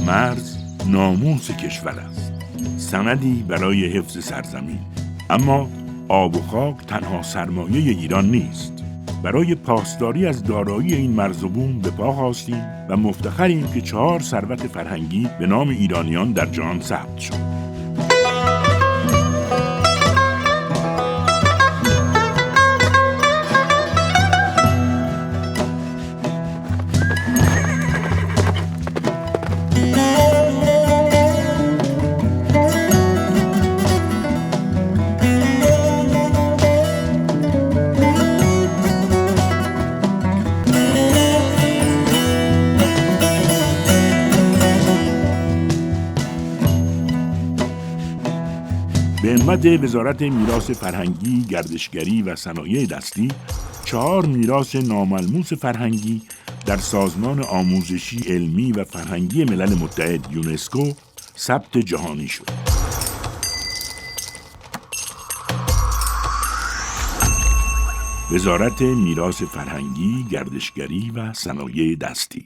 مرز ناموس کشور است، سندی برای حفظ سرزمین. اما آب و خاک تنها سرمایه ایران نیست. برای پاسداری از دارایی این مرز و بوم به پا خاستیم و مفتخریم که 4 ثروت فرهنگی به نام ایرانیان در جهان ثبت شد. به همت وزارت میراث فرهنگی، گردشگری و صنایع دستی 4 میراث ناملموس فرهنگی در سازمان آموزشی، علمی و فرهنگی ملل متحد یونسکو ثبت جهانی شد. وزارت میراث فرهنگی، گردشگری و صنایع دستی